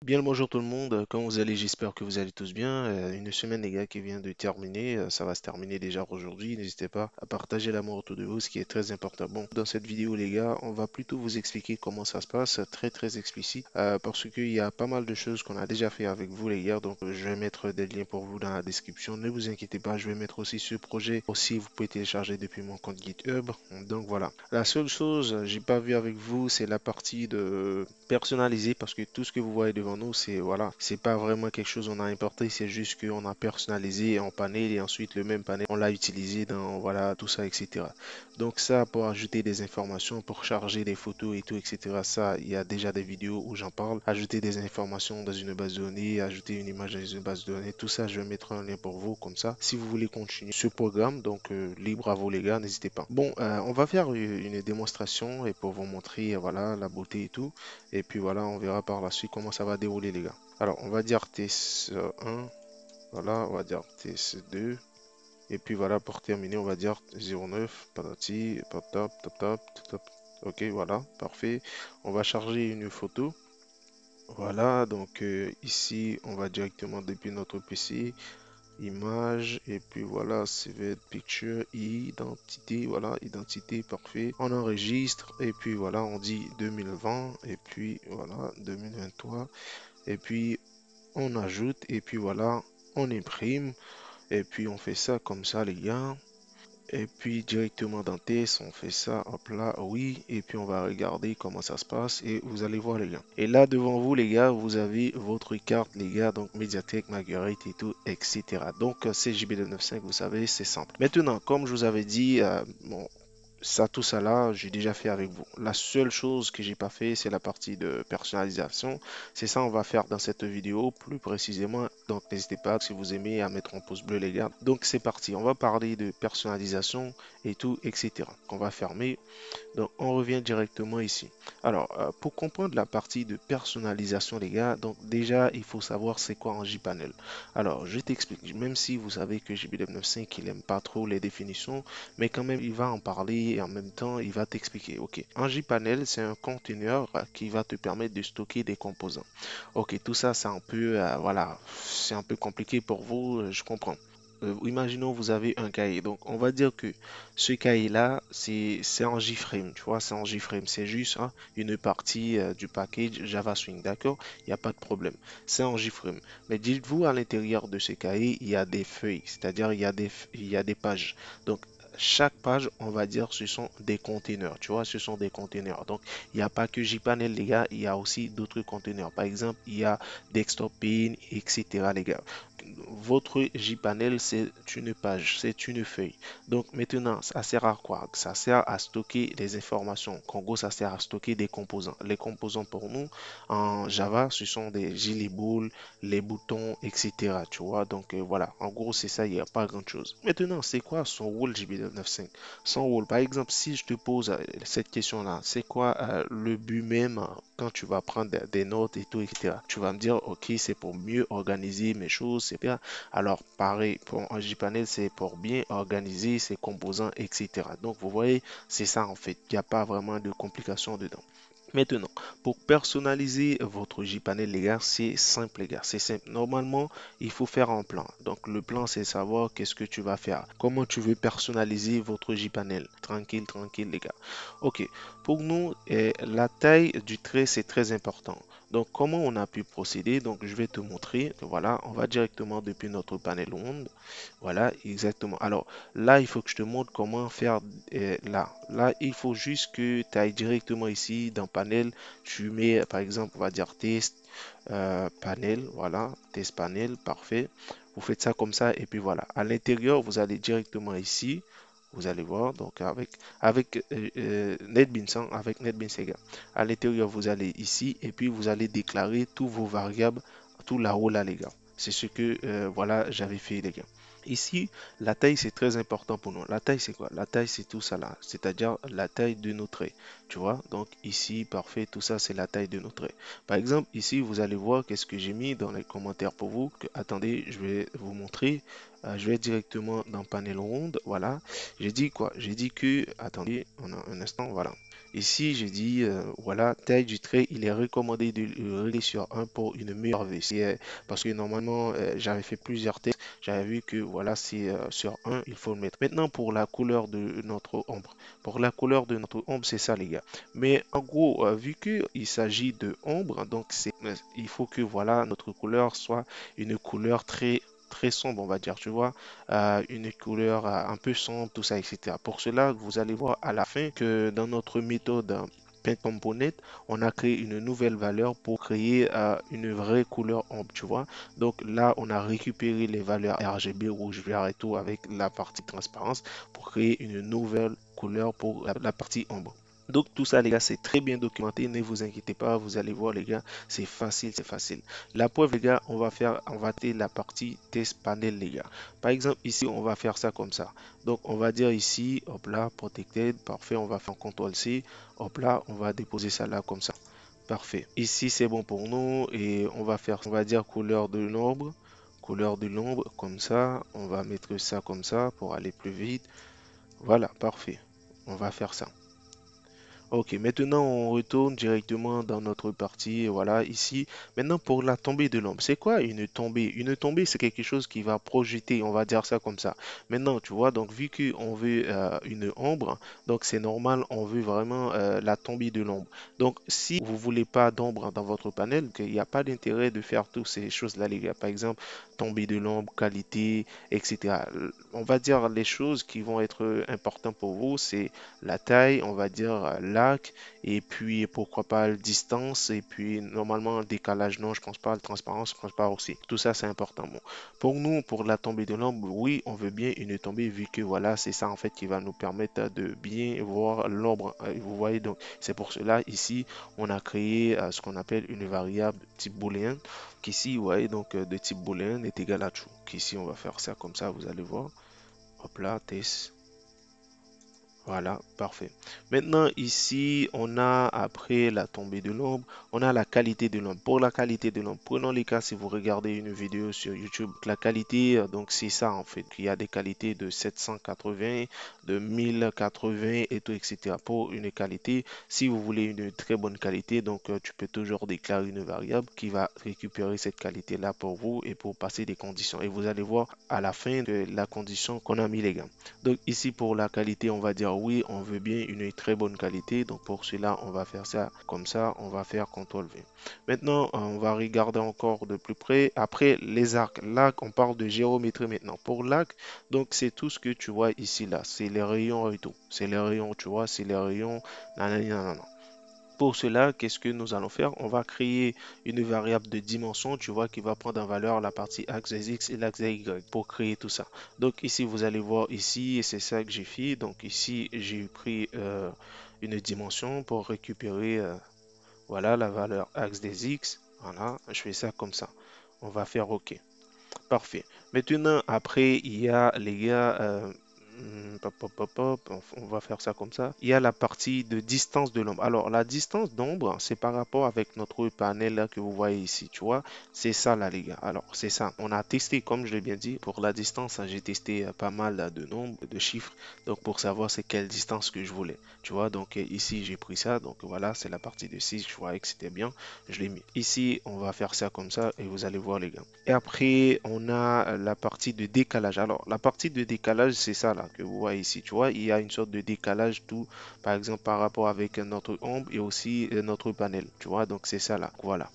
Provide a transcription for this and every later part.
Bien le bonjour tout le monde, comment vous allez? J'espère que vous allez tous bien. Une semaine les gars qui vient de terminer, ça va se terminer déjà aujourd'hui. N'hésitez pas à partager l'amour autour de vous, ce qui est très important. Bon, dans cette vidéo les gars, on va plutôt vous expliquer comment ça se passe, très explicite, parce qu'il y a pas mal de choses qu'on a déjà fait avec vous les gars. Donc je vais mettre des liens pour vous dans la description. Ne vous inquiétez pas, je vais mettre aussi ce projet. Aussi vous pouvez télécharger depuis mon compte GitHub. Donc voilà. La seule chose j'ai pas vu avec vous, c'est la partie de personnaliser parce que tout ce que vous voyez devant nous, c'est voilà, c'est pas vraiment quelque chose qu'on a importé, c'est juste qu'on a personnalisé en panel et ensuite le même panel, on l'a utilisé dans voilà tout ça, etc. Donc ça, pour ajouter des informations, pour charger des photos et tout, etc. Ça, il y a déjà des vidéos où j'en parle. Ajouter des informations dans une base de données, ajouter une image dans une base de données, tout ça, je vais mettre un lien pour vous comme ça. Si vous voulez continuer ce programme, donc libre à vous les gars, n'hésitez pas. Bon, on va faire une démonstration et pour vous montrer voilà la beauté et tout. Et puis voilà, on verra par la suite comment ça va dérouler les gars. Alors, on va dire TS1, voilà, on va dire TS2. Et puis voilà, pour terminer, on va dire 09, patati, patap, tap, tap, tap, tap. Ok, voilà, parfait. On va charger une photo. Voilà, donc ici, on va directement depuis notre PC, image, et puis voilà, CV picture, identité, voilà, identité, parfait. On enregistre, et puis voilà, on dit 2020, et puis voilà, 2023, et puis on ajoute, et puis voilà, on imprime, et puis on fait ça comme ça, les gars. Et puis directement dans test, on fait ça, hop là, oui, et puis on va regarder comment ça se passe et vous allez voir les gars. Et là devant vous les gars, vous avez votre carte les gars, donc Mediatek, Marguerite et tout, etc. Donc CJB295, vous savez, c'est simple. Maintenant, comme je vous avais dit, bon, ça, tout ça là, j'ai déjà fait avec vous. La seule chose que j'ai pas fait, c'est la partie de personnalisation. C'est ça, on va faire dans cette vidéo plus précisément. Donc, n'hésitez pas, si vous aimez, à mettre un pouce bleu, les gars. Donc, c'est parti. On va parler de personnalisation et tout, etc. On va fermer. Donc, on revient directement ici. Alors, pour comprendre la partie de personnalisation, les gars, donc déjà, il faut savoir c'est quoi un J-panel. Alors, je t'explique. Même si vous savez que JB995, il n'aime pas trop les définitions, mais quand même, il va en parler et en même temps, il va t'expliquer. Ok, un J-panel, c'est un conteneur qui va te permettre de stocker des composants. Ok, tout ça, c'est un peu, voilà, c'est un peu compliqué pour vous, je comprends. Imaginons vous avez un cahier. Donc on va dire que ce cahier-là, c'est en JFrame, tu vois, c'est en JFrame. C'est juste hein, une partie du package Java Swing, d'accord? Il n'y a pas de problème. C'est en JFrame. Mais dites-vous, à l'intérieur de ce cahier, il y a des feuilles, c'est-à-dire il y a des pages. Donc chaque page, on va dire, ce sont des conteneurs, tu vois, ce sont des conteneurs. Donc, il n'y a pas que JPanel, les gars, il y a aussi d'autres conteneurs. Par exemple, il y a Desktop Pin, etc., les gars. Votre JPanel, c'est une page, c'est une feuille. Donc maintenant, ça sert à quoi? Ça sert à stocker les informations. En gros, ça sert à stocker des composants. Les composants pour nous, en Java, ce sont des gilets-boules, les boutons, etc. Tu vois, donc voilà. En gros, c'est ça, il n'y a pas grand-chose. Maintenant, c'est quoi son rôle JB95? Son rôle, par exemple, si je te pose cette question-là, c'est quoi le but même quand tu vas prendre des notes et tout, etc. Tu vas me dire, ok, c'est pour mieux organiser mes choses, c'est bien. Alors, pareil, pour un JPanel, c'est pour bien organiser ses composants, etc. Donc, vous voyez, c'est ça en fait. Il n'y a pas vraiment de complications dedans. Maintenant, pour personnaliser votre JPanel, les gars, c'est simple, les gars. C'est simple. Normalement, il faut faire un plan. Donc, le plan, c'est savoir qu'est-ce que tu vas faire. Comment tu veux personnaliser votre JPanel. Tranquille, tranquille, les gars. Ok. Pour nous, la taille du trait, c'est très important. Donc, comment on a pu procéder? Donc, je vais te montrer. Voilà, on va directement depuis notre panel Wand. Voilà, exactement. Alors, là, il faut que je te montre comment faire là. Là, il faut juste que tu ailles directement ici dans panel. Tu mets, par exemple, on va dire test panel. Voilà, test panel, parfait. Vous faites ça comme ça et puis voilà. À l'intérieur, vous allez directement ici. Vous allez voir, donc avec NetBeans, hein, avec NetBeans, les gars. À l'intérieur, vous allez ici et puis vous allez déclarer tous vos variables, tout là-haut là, les gars. C'est ce que, voilà, j'avais fait, les gars. Ici, la taille, c'est très important pour nous. La taille, c'est quoi? La taille, c'est tout ça là, c'est-à-dire la taille de nos traits. Tu vois? Donc ici, parfait, tout ça, c'est la taille de nos traits. Par exemple, ici, vous allez voir qu'est-ce que j'ai mis dans les commentaires pour vous. Attendez, je vais vous montrer. Je vais directement dans panel ronde. Voilà. J'ai dit quoi? J'ai dit que, attendez, on a un instant, voilà. Ici, j'ai dit, voilà, taille du trait, il est recommandé de le régler sur 1 pour une meilleure vue. Parce que normalement, j'avais fait plusieurs tests, j'avais vu que voilà, c'est sur 1, il faut le mettre. Maintenant, pour la couleur de notre ombre. Pour la couleur de notre ombre, c'est ça, les gars. Mais en gros, vu qu'il s'agit de ombre, donc il faut que voilà, notre couleur soit une couleur très sombre, on va dire, tu vois, une couleur un peu sombre, tout ça, etc. Pour cela, vous allez voir à la fin que dans notre méthode Paint Component, on a créé une nouvelle valeur pour créer une vraie couleur ombre, tu vois. Donc là, on a récupéré les valeurs RGB, rouge, vert et tout avec la partie transparence pour créer une nouvelle couleur pour la partie ombre. Donc tout ça les gars, c'est très bien documenté, ne vous inquiétez pas, vous allez voir les gars, c'est facile, c'est facile. La preuve les gars, on va tester la partie test panel les gars. Par exemple ici, on va faire ça comme ça. Donc on va dire ici, hop là, protected, parfait, on va faire CTRL C, hop là, on va déposer ça là comme ça. Parfait. Ici c'est bon pour nous et on va dire couleur de l'ombre comme ça, on va mettre ça comme ça pour aller plus vite. Voilà, parfait. On va faire ça. Ok, maintenant on retourne directement dans notre partie. Et voilà, ici. Maintenant pour la tombée de l'ombre. C'est quoi une tombée? Une tombée, c'est quelque chose qui va projeter, on va dire ça comme ça. Maintenant, tu vois, donc vu qu'on veut une ombre, donc c'est normal, on veut vraiment la tombée de l'ombre. Donc si vous voulez pas d'ombre dans votre panel, il n'y a pas d'intérêt de faire toutes ces choses-là, les gars. Par exemple, tombée de l'ombre, qualité, etc. On va dire les choses qui vont être importantes pour vous, c'est la taille, on va dire l'arc, et puis pourquoi pas la distance, et puis normalement le décalage, non, je pense pas, la transparence, je pense pas aussi. Tout ça, c'est important. Bon. Pour nous, pour la tombée de l'ombre, oui, on veut bien une tombée, vu que voilà, c'est ça en fait qui va nous permettre de bien voir l'ombre. Vous voyez, donc c'est pour cela, ici, on a créé ce qu'on appelle une variable type booléen, qui ici, vous voyez, donc de type booléen est égal à true. Qu'ici, on va faire ça comme ça, vous allez voir. Hop là, test. Voilà, parfait. Maintenant, ici, on a, après la tombée de l'ombre, on a la qualité de l'ombre. Pour la qualité de l'ombre, prenons les cas si vous regardez une vidéo sur YouTube. La qualité, donc c'est ça en fait. Il y a des qualités de 780, de 1080 et tout, etc. Pour une qualité, si vous voulez une très bonne qualité, donc tu peux toujours déclarer une variable qui va récupérer cette qualité-là pour vous et pour passer des conditions. Et vous allez voir à la fin de la condition qu'on a mis les gars. Donc ici pour la qualité, on va dire oui, on veut bien une très bonne qualité. Donc pour cela, on va faire ça comme ça, on va faire CTRL V. Maintenant, on va regarder encore de plus près. Après les arcs, l'arc, on parle de géométrie maintenant. Pour l'arc, donc c'est tout ce que tu vois ici là, c'est les rayons et tout. C'est les rayons, tu vois, c'est les rayons. Nanani, nanana. Pour cela, qu'est-ce que nous allons faire? On va créer une variable de dimension, tu vois, qui va prendre en valeur la partie axe des X et l'axe des Y pour créer tout ça. Donc ici, vous allez voir ici, et c'est ça que j'ai fait. Donc ici, j'ai pris une dimension pour récupérer, voilà, la valeur axe des X. Voilà, je fais ça comme ça. On va faire OK. Parfait. Maintenant, après, il y a, les gars, pop, pop, pop, pop, on va faire ça comme ça. Il y a la partie de distance de l'ombre. Alors, la distance d'ombre, c'est par rapport avec notre panel là que vous voyez ici, tu vois. C'est ça là, les gars. Alors, c'est ça. On a testé, comme je l'ai bien dit, pour la distance, hein, j'ai testé pas mal de nombres, de chiffres, donc pour savoir c'est quelle distance que je voulais. Tu vois, donc ici, j'ai pris ça. Donc voilà, c'est la partie de 6. Je voyais que c'était bien. Je l'ai mis. Ici, on va faire ça comme ça et vous allez voir, les gars. Et après, on a la partie de décalage. Alors, la partie de décalage, c'est ça là que vous voyez ici. Tu vois, il y a une sorte de décalage tout, par exemple, par rapport avec notre ombre et aussi notre panel. Tu vois, donc c'est ça là. Voilà.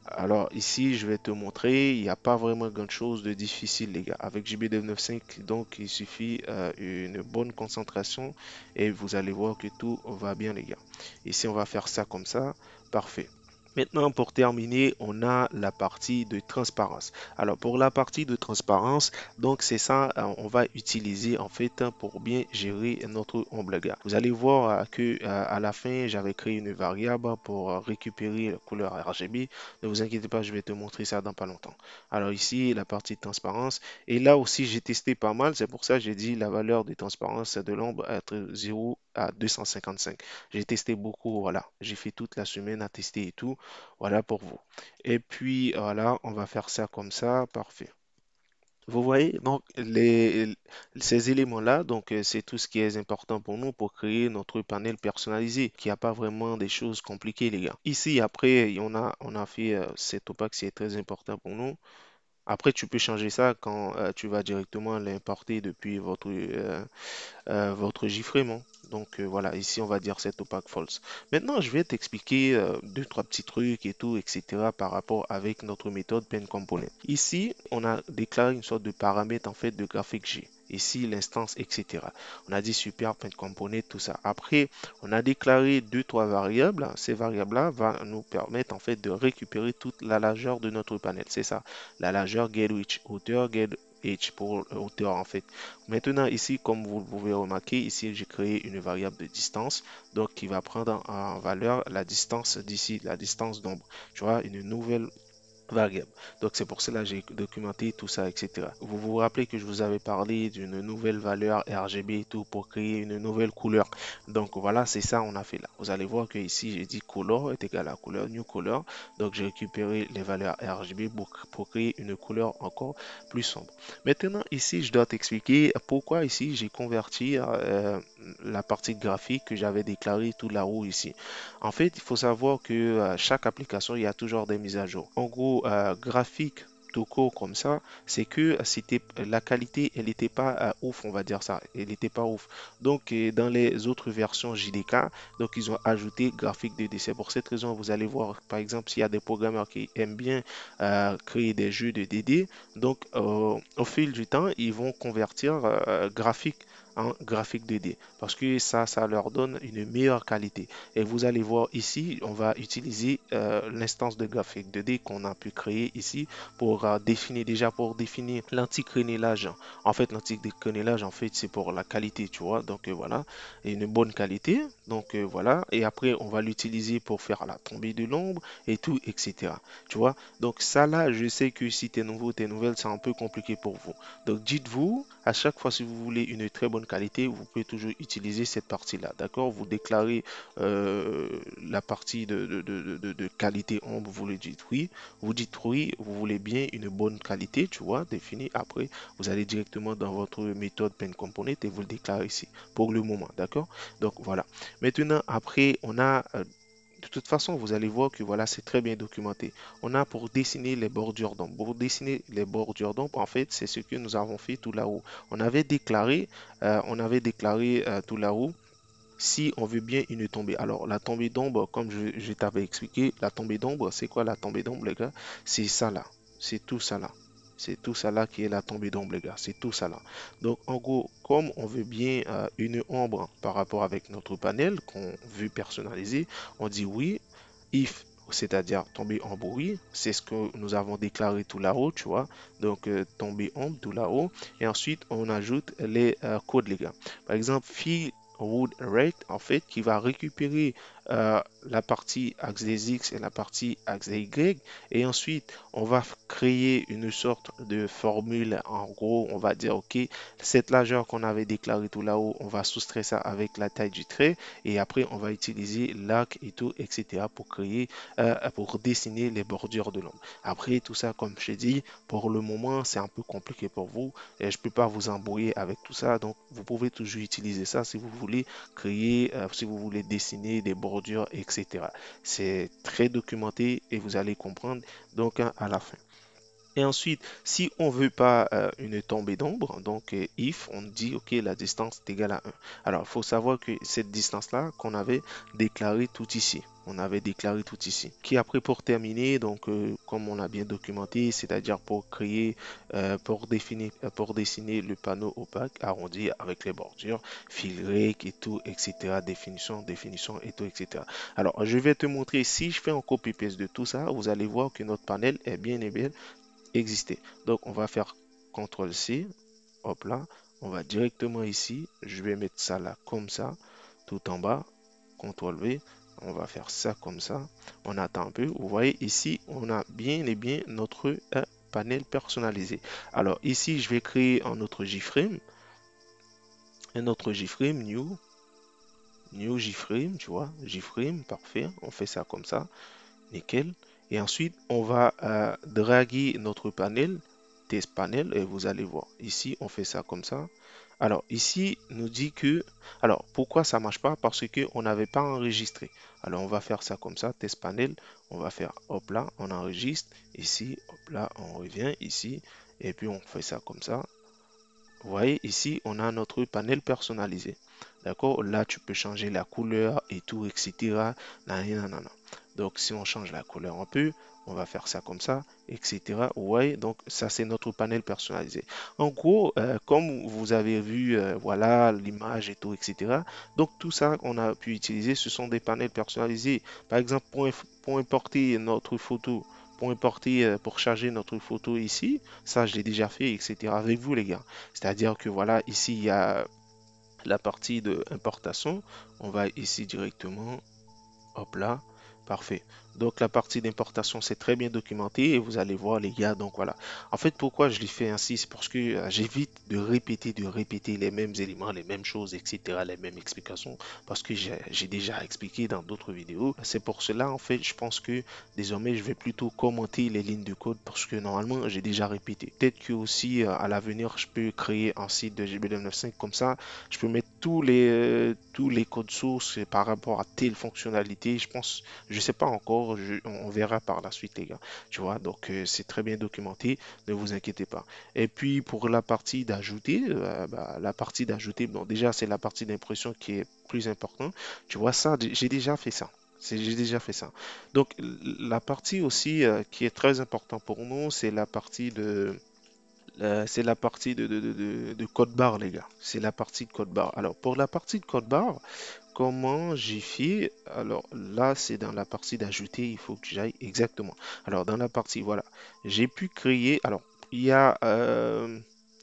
Alors ici, je vais te montrer, il n'y a pas vraiment grand chose de difficile, les gars. Avec JB295, donc il suffit une bonne concentration et vous allez voir que tout va bien, les gars. Ici, on va faire ça comme ça. Parfait. Maintenant, pour terminer, on a la partie de transparence. Alors, pour la partie de transparence, donc c'est ça, on va utiliser en fait pour bien gérer notre ombre. Vous allez voir que à la fin, j'avais créé une variable pour récupérer la couleur RGB. Ne vous inquiétez pas, je vais te montrer ça dans pas longtemps. Alors ici, la partie de transparence. Et là aussi, j'ai testé pas mal. C'est pour ça que j'ai dit la valeur de transparence de l'ombre entre 0 à 255. J'ai testé beaucoup, voilà. J'ai fait toute la semaine à tester et tout. Voilà pour vous. Et puis, voilà, on va faire ça comme ça. Parfait. Vous voyez, donc ces éléments-là, donc c'est tout ce qui est important pour nous pour créer notre panel personnalisé, qui a pas vraiment des choses compliquées, les gars. Ici, après, on a fait cet opaque, c'est très important pour nous. Après, tu peux changer ça quand tu vas directement l'importer depuis votre JFrame, hein. Donc voilà, ici on va dire set opaque false. Maintenant, je vais t'expliquer deux, trois petits trucs et tout, etc. par rapport avec notre méthode pen component. Ici, on a déclaré une sorte de paramètre en fait de graphique G. Ici, l'instance, etc. On a dit super pen component, tout ça. Après, on a déclaré deux, trois variables. Ces variables-là vont nous permettre en fait de récupérer toute la largeur de notre panel. C'est ça, la largeur get width, hauteur get h pour hauteur en fait. Maintenant ici, comme vous pouvez remarquer, ici j'ai créé une variable de distance, donc qui va prendre en valeur la distance d'ici, la distance d'ombre. Tu vois, une nouvelle variable. Donc c'est pour cela que j'ai documenté tout ça, etc. Vous vous rappelez que je vous avais parlé d'une nouvelle valeur RGB et tout pour créer une nouvelle couleur. Donc voilà, c'est ça on a fait là. Vous allez voir que ici j'ai dit color est égal à couleur, new color. Donc j'ai récupéré les valeurs RGB pour créer une couleur encore plus sombre. Maintenant ici je dois t'expliquer pourquoi ici j'ai converti la partie graphique que j'avais déclarée tout là-haut ici. En fait, il faut savoir que chaque application, il y a toujours des mises à jour. En gros, graphique tout court comme ça, c'est que c'était la qualité, elle n'était pas ouf, on va dire ça. Elle n'était pas ouf. Donc, dans les autres versions JDK, donc ils ont ajouté graphique 2D. C'est pour cette raison, vous allez voir, par exemple, s'il y a des programmeurs qui aiment bien créer des jeux de DD, donc au fil du temps, ils vont convertir graphique en graphique 2D parce que ça leur donne une meilleure qualité. Et vous allez voir ici, on va utiliser l'instance de graphique 2D qu'on a pu créer ici pour définir déjà pour définir l'anti-crénelage. En fait, l'anti-crénelage, en fait, c'est pour la qualité, tu vois. Donc voilà, une bonne qualité. Donc voilà, et après, on va l'utiliser pour faire la tombée de l'ombre et tout, etc. Tu vois. Donc ça là, je sais que si t'es nouveau, t'es nouvelle, c'est un peu compliqué pour vous. Donc dites-vous, à chaque fois si vous voulez une très bonne qualité, vous pouvez toujours utiliser cette partie-là. D'accord? Vous déclarez la partie de qualité ombre, vous le dites oui. Vous dites oui, vous voulez bien une bonne qualité, tu vois, définie. Après, vous allez directement dans votre méthode pen component et vous le déclarez ici pour le moment. D'accord? Donc voilà. Maintenant, après, on a de toute façon, vous allez voir que voilà, c'est très bien documenté. On a pour dessiner les bordures d'ombre. Pour dessiner les bordures d'ombre, en fait, c'est ce que nous avons fait tout là-haut. On avait déclaré tout là-haut si on veut bien une tombée. Alors, la tombée d'ombre, comme je t'avais expliqué, la tombée d'ombre, c'est quoi la tombée d'ombre, les gars? C'est ça là. C'est tout ça là. C'est tout ça là qui est la tombée d'ombre, les gars. C'est tout ça là. Donc, en gros, comme on veut bien une ombre par rapport avec notre panel qu'on veut personnaliser, on dit oui, if, c'est-à-dire tomber ombre, oui. C'est ce que nous avons déclaré tout là-haut, tu vois. Donc, tomber ombre tout là-haut. Et ensuite, on ajoute les codes, les gars. Par exemple, fil wood rect en fait qui va récupérer la partie axe des X et la partie axe des Y et ensuite on va créer une sorte de formule. En gros, on va dire ok, cette largeur qu'on avait déclarée tout là-haut, on va soustraire ça avec la taille du trait et après on va utiliser l'arc et tout, etc. pour créer pour dessiner les bordures de l'ombre. Après tout ça, comme je dis, pour le moment c'est un peu compliqué pour vous et je peux pas vous embrouiller avec tout ça, donc vous pouvez toujours utiliser ça si vous voulez créer, si vous voulez dessiner des bordures, etc. C'est très documenté et vous allez comprendre donc hein, à la fin. Et ensuite, si on veut pas une tombée d'ombre, donc if, on dit ok, la distance est égale à 1. Alors, il faut savoir que cette distance-là qu'on avait déclaré tout ici. On avait déclaré tout ici. Qui après pour terminer, donc comme on a bien documenté, c'est-à-dire pour créer, pour dessiner le panneau opaque arrondi avec les bordures, fil rec et tout, etc. Définition, définition et tout, etc. Alors, je vais te montrer si je fais un copy-paste de tout ça, vous allez voir que notre panel est bien et bien exister. Donc, on va faire CTRL C. Hop là. On va directement ici. Je vais mettre ça là comme ça. Tout en bas. CTRL V. On va faire ça comme ça. On attend un peu. Vous voyez ici, on a bien et bien notre panel personnalisé. Alors ici, je vais créer un autre JFrame. Un autre JFrame, new JFrame, tu vois. JFrame, parfait. On fait ça comme ça. Nickel. Et ensuite, on va draguer notre panel test panel et vous allez voir. Ici, on fait ça comme ça. Alors ici, nous dit que, alors pourquoi ça marche pas? Parce que on n'avait pas enregistré. Alors on va faire ça comme ça, test panel. On va faire, hop là, on enregistre. Ici, hop là, on revient ici. Et puis on fait ça comme ça. Vous voyez, ici, on a notre panel personnalisé. D'accord? Là, tu peux changer la couleur et tout, etc. Nanana. Donc, si on change la couleur un peu, on va faire ça comme ça, etc. Vous voyez, donc ça, c'est notre panel personnalisé. En gros, comme vous avez vu, voilà, l'image et tout, etc. Donc, tout ça qu'on a pu utiliser, ce sont des panels personnalisés. Par exemple, pour importer notre photo, pour importer, pour charger notre photo ici, ça, je l'ai déjà fait, etc. avec vous, les gars. C'est-à-dire que voilà, ici, il y a la partie de importation. On va ici directement, hop là, parfait. Donc la partie d'importation, c'est très bien documenté et vous allez voir les gars. Donc voilà. En fait, pourquoi je l'ai fait ainsi, c'est parce que j'évite de répéter les mêmes éléments, les mêmes choses, etc., les mêmes explications, parce que j'ai déjà expliqué dans d'autres vidéos. C'est pour cela, en fait, je pense que désormais, je vais plutôt commenter les lignes de code parce que normalement, j'ai déjà répété. Peut-être que aussi à l'avenir, je peux créer un site de GB295 comme ça. Je peux mettre tous les codes sources par rapport à telle fonctionnalité. Je pense, je sais pas encore, on verra par la suite, les gars. Tu vois, donc c'est très bien documenté, ne vous inquiétez pas. Et puis pour la partie d'ajouter, la partie d'ajouter, bon, déjà c'est la partie d'impression qui est plus importante. Tu vois, ça, j'ai déjà fait ça. J'ai déjà fait ça. Donc la partie aussi qui est très importante pour nous, c'est la partie de code barre, les gars. C'est la partie de code barre. Alors, pour la partie de code barre, comment j'ai fait? Alors, là, c'est dans la partie d'ajouter. Il faut que j'aille exactement. Alors, dans la partie, voilà. J'ai pu créer. Alors, il y a.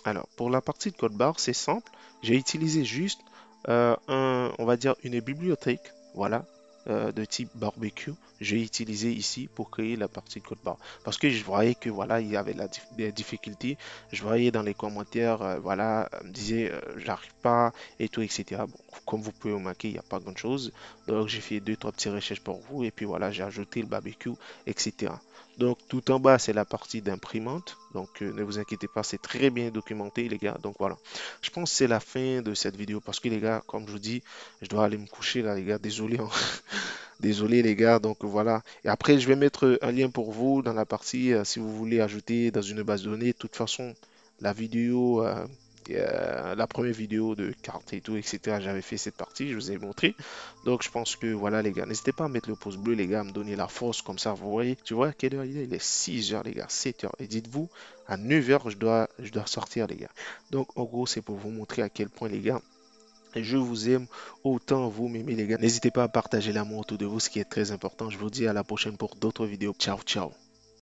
Alors, pour la partie de code barre, c'est simple. J'ai utilisé juste on va dire, une bibliothèque. Voilà. De type barbecue, j'ai utilisé ici pour créer la partie de code barre. Parce que je voyais que voilà, il y avait des difficultés. Je voyais dans les commentaires, voilà, me disait j'arrive pas et tout, etc. Bon, comme vous pouvez remarquer, il n'y a pas grand chose. Donc j'ai fait deux, trois petites recherches pour vous et puis voilà, j'ai ajouté le barbecue, etc. Donc tout en bas, c'est la partie d'imprimante. Donc ne vous inquiétez pas, c'est très bien documenté, les gars. Donc voilà. Je pense que c'est la fin de cette vidéo parce que les gars, comme je vous dis, je dois aller me coucher là, les gars. Désolé, hein. Désolé les gars, donc voilà. Et après, je vais mettre un lien pour vous dans la partie si vous voulez ajouter dans une base de données. De toute façon, la vidéo, la première vidéo de cartes et tout, etc. J'avais fait cette partie, je vous ai montré. Donc je pense que voilà les gars. N'hésitez pas à mettre le pouce bleu les gars, à me donner la force comme ça. Vous voyez, tu vois à quelle heure il est? Il est 6 heures les gars, 7 heures. Et dites-vous, à 9 heures, je dois sortir les gars. Donc en gros, c'est pour vous montrer à quel point les gars. Je vous aime autant vous m'aimez les gars. N'hésitez pas à partager l'amour autour de vous, ce qui est très important. Je vous dis à la prochaine pour d'autres vidéos. Ciao, ciao.